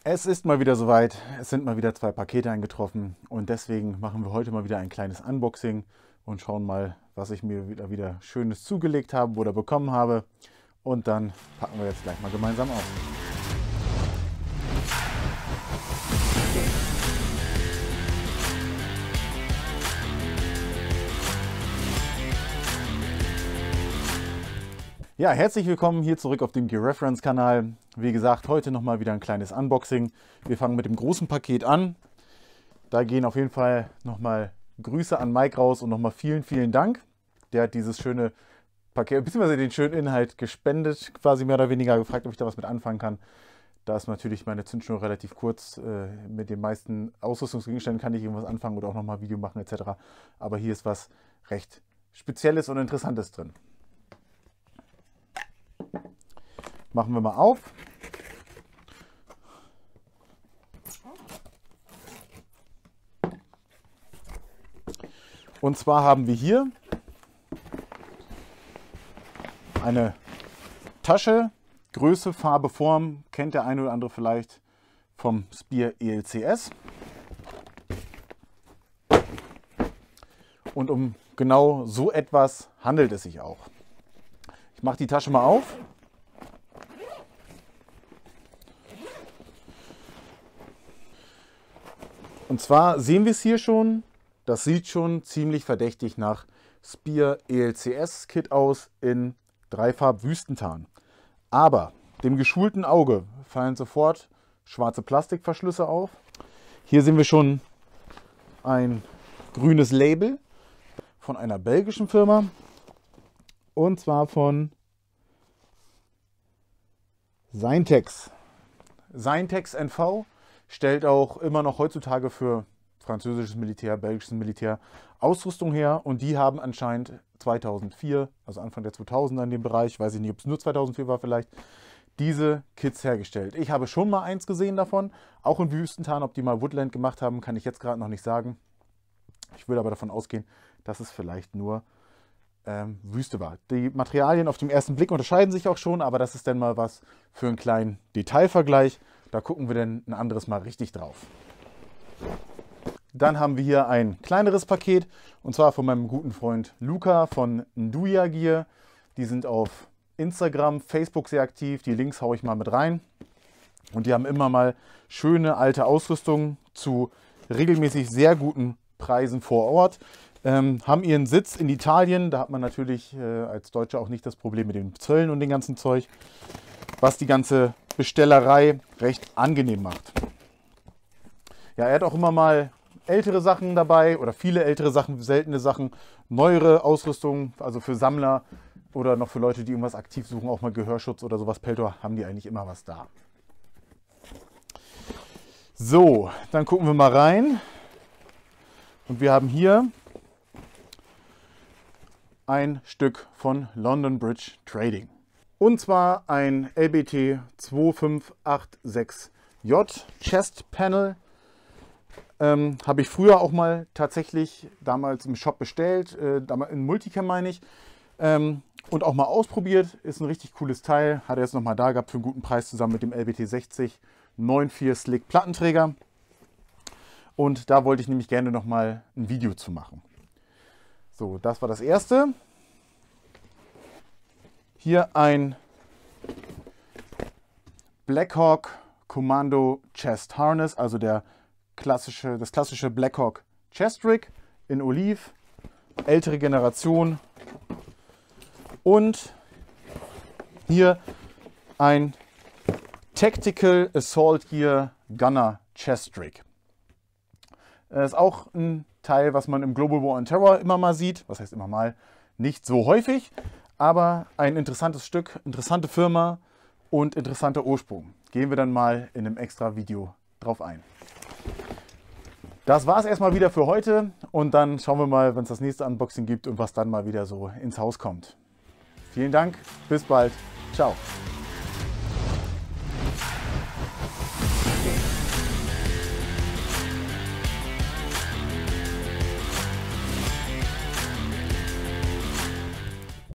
Es ist mal wieder soweit, es sind mal wieder 2 Pakete eingetroffen und deswegen machen wir heute mal wieder ein kleines Unboxing und schauen mal, was ich mir wieder Schönes zugelegt habe oder bekommen habe. Und dann packen wir jetzt gleich mal gemeinsam auf. Ja, herzlich willkommen hier zurück auf dem Gear Reference Kanal. Wie gesagt, heute nochmal wieder ein kleines Unboxing. Wir fangen mit dem großen Paket an. Da gehen auf jeden Fall nochmal Grüße an Mike raus und nochmal vielen Dank. Der hat dieses schöne Paket, beziehungsweise den schönen Inhalt gespendet, quasi mehr oder weniger, gefragt, ob ich da was mit anfangen kann. Da ist natürlich meine Zündschnur relativ kurz. Mit den meisten Ausrüstungsgegenständen kann ich irgendwas anfangen oder auch nochmal Video machen etc. Aber hier ist was recht Spezielles und Interessantes drin. Machen wir mal auf. Und zwar haben wir hier eine Tasche, Größe, Farbe, Form, kennt der eine oder andere vielleicht vom Speer ELCS. Und um genau so etwas handelt es sich auch. Ich mache die Tasche mal auf. Und zwar sehen wir es hier schon, das sieht schon ziemlich verdächtig nach Speer ELCS Kit aus in Dreifarb Wüstentarn. Aber dem geschulten Auge fallen sofort schwarze Plastikverschlüsse auf. Hier sehen wir schon ein grünes Label von einer belgischen Firma. Und zwar von Syntex. Syntex NV stellt auch immer noch heutzutage für französisches Militär, belgisches Militär Ausrüstung her. Und die haben anscheinend 2004, also Anfang der 2000er in dem Bereich, weiß ich nicht, ob es nur 2004 war vielleicht, diese Kits hergestellt. Ich habe schon mal eins gesehen davon, auch in Wüstentarn. Ob die mal Woodland gemacht haben, kann ich jetzt gerade noch nicht sagen. Ich würde aber davon ausgehen, dass es vielleicht nur Wüste war. Die Materialien auf den ersten Blick unterscheiden sich auch schon, aber das ist dann mal was für einen kleinen Detailvergleich. Da gucken wir dann ein anderes Mal richtig drauf. Dann haben wir hier ein kleineres Paket und zwar von meinem guten Freund Luca von Nduja Gear. Die sind auf Instagram, Facebook sehr aktiv. Die Links haue ich mal mit rein. Und die haben immer mal schöne alte Ausrüstung zu regelmäßig sehr guten Preisen vor Ort. Haben ihren Sitz in Italien. Da hat man natürlich als Deutscher auch nicht das Problem mit den Zöllen und dem ganzen Zeug, was die ganze Bestellerei recht angenehm macht. Ja, er hat auch immer mal ältere Sachen dabei oder viele ältere Sachen, seltene Sachen, neuere Ausrüstung, also für Sammler oder noch für Leute, die irgendwas aktiv suchen, auch mal Gehörschutz oder sowas. Peltor haben die eigentlich immer was da. So, dann gucken wir mal rein. Und wir haben hier ein Stück von London Bridge Trading. Und zwar ein LBT 2586J Chest Panel. Habe ich früher auch mal tatsächlich damals im Shop bestellt, in Multicam meine ich, und auch mal ausprobiert. Ist ein richtig cooles Teil. Hat er jetzt nochmal da gehabt für einen guten Preis zusammen mit dem LBT 60 9.4 Slick Plattenträger. Und da wollte ich nämlich gerne nochmal ein Video zu machen. So, das war das erste. Hier ein Blackhawk Commando Chest Harness, also das klassische Blackhawk Chest Rig in Oliv, ältere Generation. Und hier ein Tactical Assault Gear Gunner Chest Rig. Das ist auch ein Teil, was man im Global War on Terror immer mal sieht. Was heißt immer mal? Nicht so häufig, aber ein interessantes Stück, interessante Firma und interessanter Ursprung. Gehen wir dann mal in einem extra Video drauf ein. Das war es erstmal wieder für heute und dann schauen wir mal, wenn es das nächste Unboxing gibt und was dann mal wieder so ins Haus kommt. Vielen Dank, bis bald, ciao.